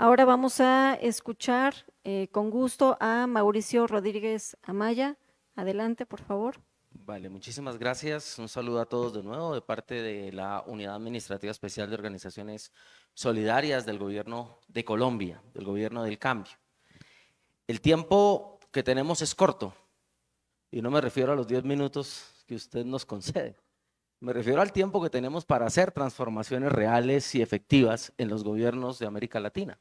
Ahora vamos a escuchar con gusto a Mauricio Rodríguez Amaya. Adelante, por favor. Vale, muchísimas gracias. Un saludo a todos de nuevo de parte de la Unidad Administrativa Especial de Organizaciones Solidarias del Gobierno de Colombia, del Gobierno del Cambio. El tiempo que tenemos es corto y no me refiero a los 10 minutos que usted nos concede. Me refiero al tiempo que tenemos para hacer transformaciones reales y efectivas en los gobiernos de América Latina.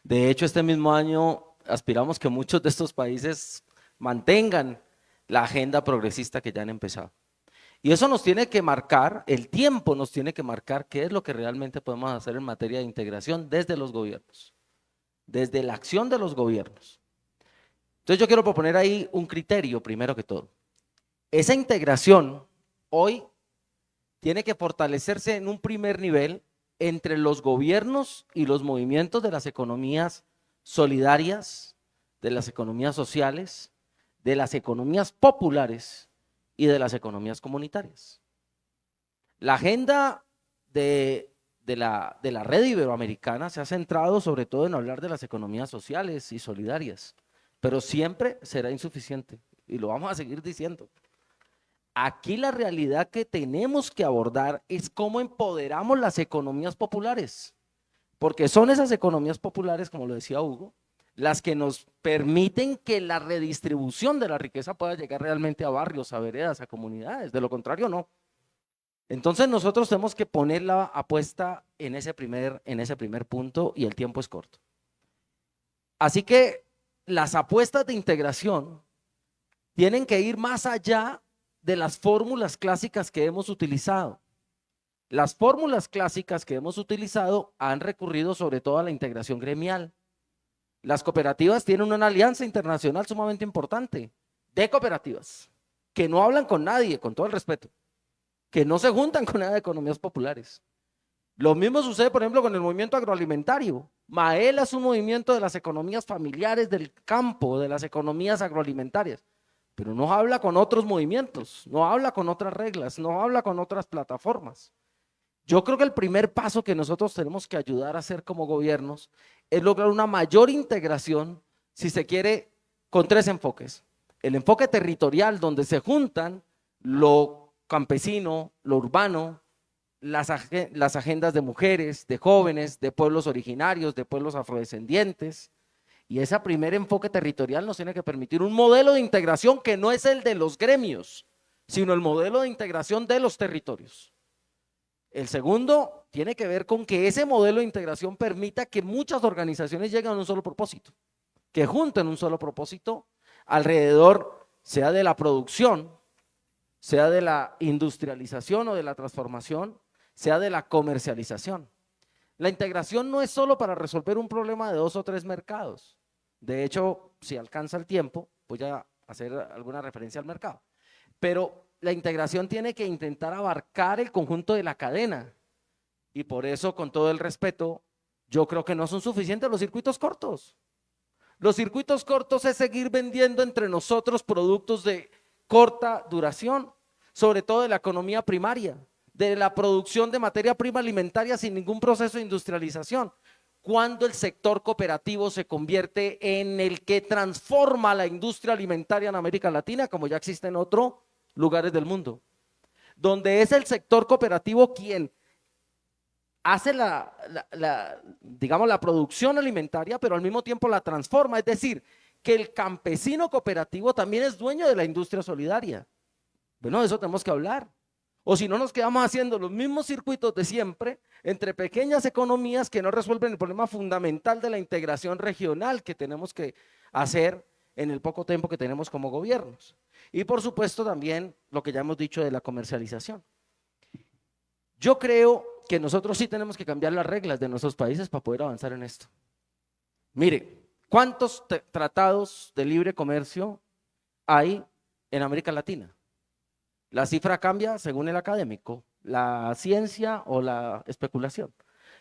De hecho, este mismo año aspiramos que muchos de estos países mantengan la agenda progresista que ya han empezado. Y eso nos tiene que marcar, el tiempo nos tiene que marcar qué es lo que realmente podemos hacer en materia de integración desde los gobiernos, desde la acción de los gobiernos. Entonces yo quiero proponer ahí un criterio primero que todo. Esa integración hoy tiene que fortalecerse en un primer nivel entre los gobiernos y los movimientos de las economías solidarias, de las economías sociales, de las economías populares y de las economías comunitarias. La agenda de la red iberoamericana se ha centrado sobre todo en hablar de las economías sociales y solidarias, pero siempre será insuficiente y lo vamos a seguir diciendo. Aquí la realidad que tenemos que abordar es cómo empoderamos las economías populares, porque son esas economías populares, como lo decía Hugo, las que nos permiten que la redistribución de la riqueza pueda llegar realmente a barrios, a veredas, a comunidades. De lo contrario, no. Entonces nosotros tenemos que poner la apuesta en ese primer punto y el tiempo es corto. Así que las apuestas de integración tienen que ir más allá de las fórmulas clásicas que hemos utilizado. Las fórmulas clásicas que hemos utilizado han recurrido sobre todo a la integración gremial. Las cooperativas tienen una alianza internacional sumamente importante de cooperativas que no hablan con nadie, con todo el respeto, que no se juntan con nada de economías populares. Lo mismo sucede, por ejemplo, con el movimiento agroalimentario. Maela es un movimiento de las economías familiares del campo, de las economías agroalimentarias, pero no habla con otros movimientos, no habla con otras reglas, no habla con otras plataformas. Yo creo que el primer paso que nosotros tenemos que ayudar a hacer como gobiernos es lograr una mayor integración, si se quiere, con tres enfoques. El enfoque territorial, donde se juntan lo campesino, lo urbano, las agendas de mujeres, de jóvenes, de pueblos originarios, de pueblos afrodescendientes. Y ese primer enfoque territorial nos tiene que permitir un modelo de integración que no es el de los gremios, sino el modelo de integración de los territorios. El segundo tiene que ver con que ese modelo de integración permita que muchas organizaciones lleguen a un solo propósito, que junten un solo propósito alrededor, sea de la producción, sea de la industrialización o de la transformación, sea de la comercialización. La integración no es solo para resolver un problema de 2 o 3 mercados. De hecho, si alcanza el tiempo, voy a hacer alguna referencia al mercado. Pero la integración tiene que intentar abarcar el conjunto de la cadena. Y por eso, con todo el respeto, yo creo que no son suficientes los circuitos cortos. Los circuitos cortos es seguir vendiendo entre nosotros productos de corta duración, sobre todo de la economía primaria, de la producción de materia prima alimentaria sin ningún proceso de industrialización. Cuando el sector cooperativo se convierte en el que transforma la industria alimentaria en América Latina, como ya existe en otros lugares del mundo, donde es el sector cooperativo quien hace digamos, la producción alimentaria, pero al mismo tiempo la transforma. Es decir, que el campesino cooperativo también es dueño de la industria solidaria. Bueno, de eso tenemos que hablar. O si no, nos quedamos haciendo los mismos circuitos de siempre entre pequeñas economías que no resuelven el problema fundamental de la integración regional que tenemos que hacer en el poco tiempo que tenemos como gobiernos. Y por supuesto también lo que ya hemos dicho de la comercialización. Yo creo que nosotros sí tenemos que cambiar las reglas de nuestros países para poder avanzar en esto. Mire, ¿cuántos tratados de libre comercio hay en América Latina? La cifra cambia según el académico, la ciencia o la especulación.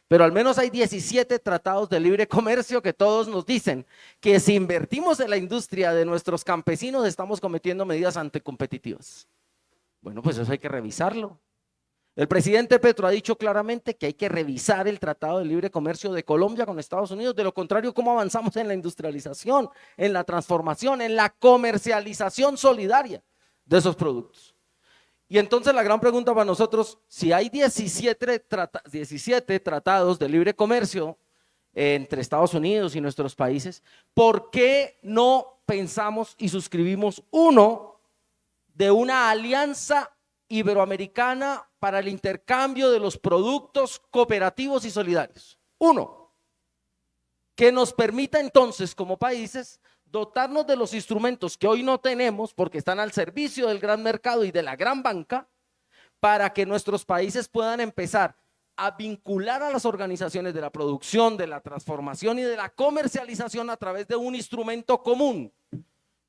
Pero al menos hay 17 tratados de libre comercio que todos nos dicen que si invertimos en la industria de nuestros campesinos estamos cometiendo medidas anticompetitivas. Bueno, pues eso hay que revisarlo. El presidente Petro ha dicho claramente que hay que revisar el Tratado de Libre Comercio de Colombia con Estados Unidos. De lo contrario, ¿cómo avanzamos en la industrialización, en la transformación, en la comercialización solidaria de esos productos? Y entonces la gran pregunta para nosotros, si hay 17 tratados de libre comercio entre Estados Unidos y nuestros países, ¿por qué no pensamos y suscribimos uno de una alianza iberoamericana para el intercambio de los productos cooperativos y solidarios? Uno, que nos permita entonces como países dotarnos de los instrumentos que hoy no tenemos porque están al servicio del gran mercado y de la gran banca, para que nuestros países puedan empezar a vincular a las organizaciones de la producción, de la transformación y de la comercialización a través de un instrumento común,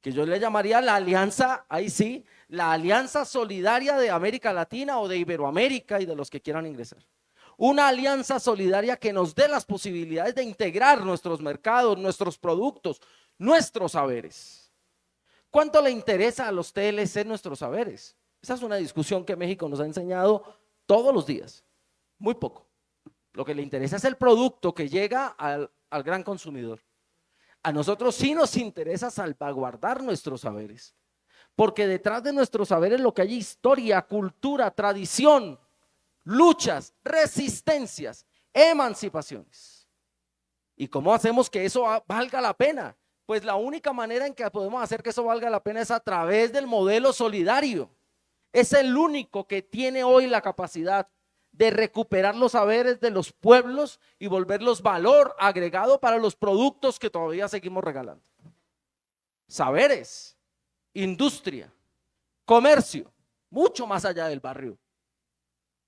que yo le llamaría la alianza, ahí sí, la alianza solidaria de América Latina o de Iberoamérica y de los que quieran ingresar. Una alianza solidaria que nos dé las posibilidades de integrar nuestros mercados, nuestros productos, nuestros saberes. ¿Cuánto le interesa a los TLC nuestros saberes? Esa es una discusión que México nos ha enseñado todos los días, muy poco. Lo que le interesa es el producto que llega al gran consumidor. A nosotros sí nos interesa salvaguardar nuestros saberes, porque detrás de nuestros saberes lo que hay es historia, cultura, tradición, luchas, resistencias, emancipaciones. ¿Y cómo hacemos que eso valga la pena? Pues la única manera en que podemos hacer que eso valga la pena es a través del modelo solidario. Es el único que tiene hoy la capacidad de recuperar los saberes de los pueblos y volverlos valor agregado para los productos que todavía seguimos regalando. Saberes, industria, comercio, mucho más allá del barrio.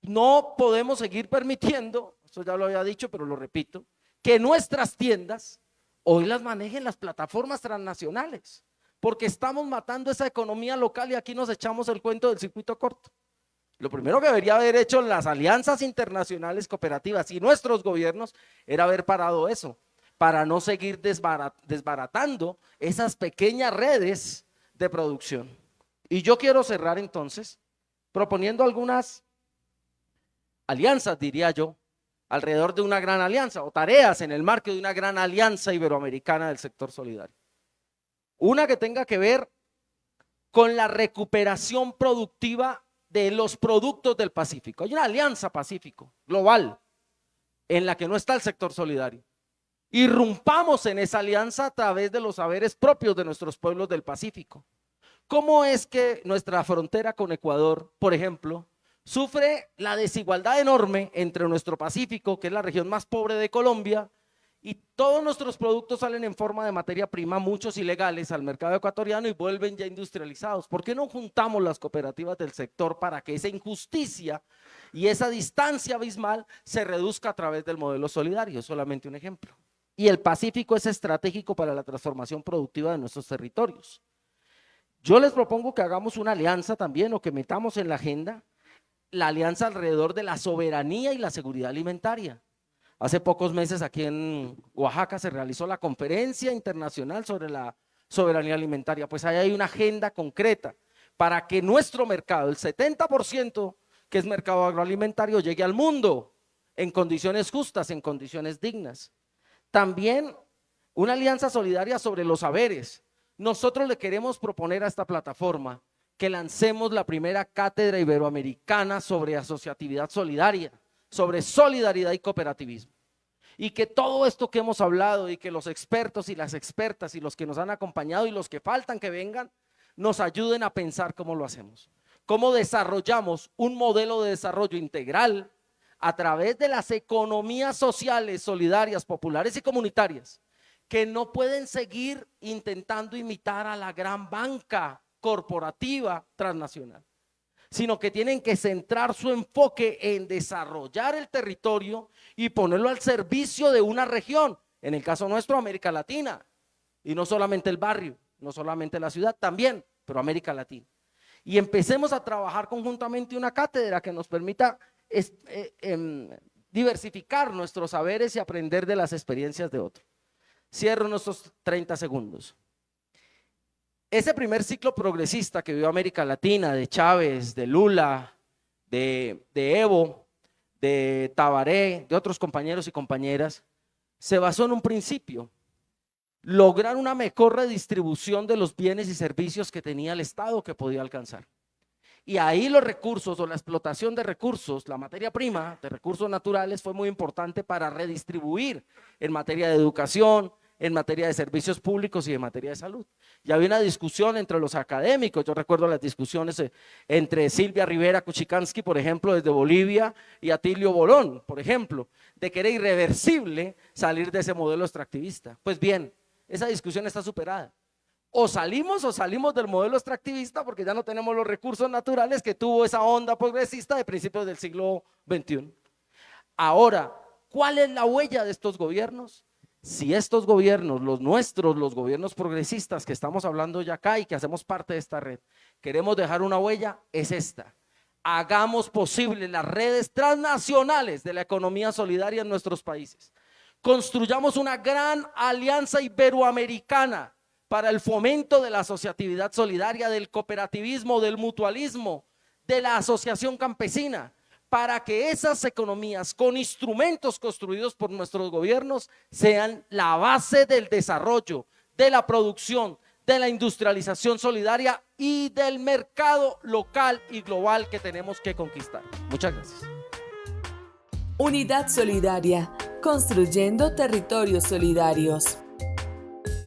No podemos seguir permitiendo, eso ya lo había dicho, pero lo repito, que nuestras tiendas hoy las manejen las plataformas transnacionales, porque estamos matando esa economía local y aquí nos echamos el cuento del circuito corto. Lo primero que debería haber hecho las alianzas internacionales cooperativas y nuestros gobiernos era haber parado eso, para no seguir desbaratando esas pequeñas redes de producción. Y yo quiero cerrar entonces proponiendo algunas alianzas, diría yo, alrededor de una gran alianza o tareas en el marco de una gran alianza iberoamericana del sector solidario. Una que tenga que ver con la recuperación productiva de los productos del Pacífico. Hay una alianza Pacífico global en la que no está el sector solidario. Irrumpamos en esa alianza a través de los saberes propios de nuestros pueblos del Pacífico. ¿Cómo es que nuestra frontera con Ecuador, por ejemplo, sufre la desigualdad enorme entre nuestro Pacífico, que es la región más pobre de Colombia, y todos nuestros productos salen en forma de materia prima, muchos ilegales, al mercado ecuatoriano y vuelven ya industrializados? ¿Por qué no juntamos las cooperativas del sector para que esa injusticia y esa distancia abismal se reduzca a través del modelo solidario? Es solamente un ejemplo. Y el Pacífico es estratégico para la transformación productiva de nuestros territorios. Yo les propongo que hagamos una alianza también, o que metamos en la agenda la alianza alrededor de la soberanía y la seguridad alimentaria. Hace pocos meses aquí en Oaxaca se realizó la conferencia internacional sobre la soberanía alimentaria. Pues ahí hay una agenda concreta para que nuestro mercado, el 70% que es mercado agroalimentario, llegue al mundo en condiciones justas, en condiciones dignas. También una alianza solidaria sobre los saberes. Nosotros le queremos proponer a esta plataforma que lancemos la primera cátedra iberoamericana sobre asociatividad solidaria, sobre solidaridad y cooperativismo. Y que todo esto que hemos hablado y que los expertos y las expertas y los que nos han acompañado y los que faltan que vengan, nos ayuden a pensar cómo lo hacemos. Cómo desarrollamos un modelo de desarrollo integral a través de las economías sociales, solidarias, populares y comunitarias, que no pueden seguir intentando imitar a la gran banca corporativa transnacional, sino que tienen que centrar su enfoque en desarrollar el territorio y ponerlo al servicio de una región, en el caso nuestro América Latina, y no solamente el barrio, no solamente la ciudad, también, pero América Latina. Y empecemos a trabajar conjuntamente una cátedra que nos permita diversificar nuestros saberes y aprender de las experiencias de otros. Cierro nuestros 30 segundos. Ese primer ciclo progresista que vivió América Latina, de Chávez, de Lula, de Evo, de Tabaré, de otros compañeros y compañeras, se basó en un principio: lograr una mejor redistribución de los bienes y servicios que tenía el Estado que podía alcanzar. Y ahí los recursos o la explotación de recursos, la materia prima de recursos naturales fue muy importante para redistribuir en materia de educación, en materia de servicios públicos y en materia de salud. Y había una discusión entre los académicos, yo recuerdo las discusiones entre Silvia Rivera Kuchikansky, por ejemplo, desde Bolivia, y Atilio Bolón, por ejemplo, de que era irreversible salir de ese modelo extractivista. Pues bien, esa discusión está superada. O salimos del modelo extractivista, porque ya no tenemos los recursos naturales que tuvo esa onda progresista de principios del siglo XXI. Ahora, ¿cuál es la huella de estos gobiernos? Si estos gobiernos, los nuestros, los gobiernos progresistas que estamos hablando ya acá y que hacemos parte de esta red, queremos dejar una huella, es esta: hagamos posible las redes transnacionales de la economía solidaria en nuestros países. Construyamos una gran alianza iberoamericana para el fomento de la asociatividad solidaria, del cooperativismo, del mutualismo, de la asociación campesina, para que esas economías con instrumentos construidos por nuestros gobiernos sean la base del desarrollo, de la producción, de la industrialización solidaria y del mercado local y global que tenemos que conquistar. Muchas gracias. Unidad Solidaria, construyendo territorios solidarios.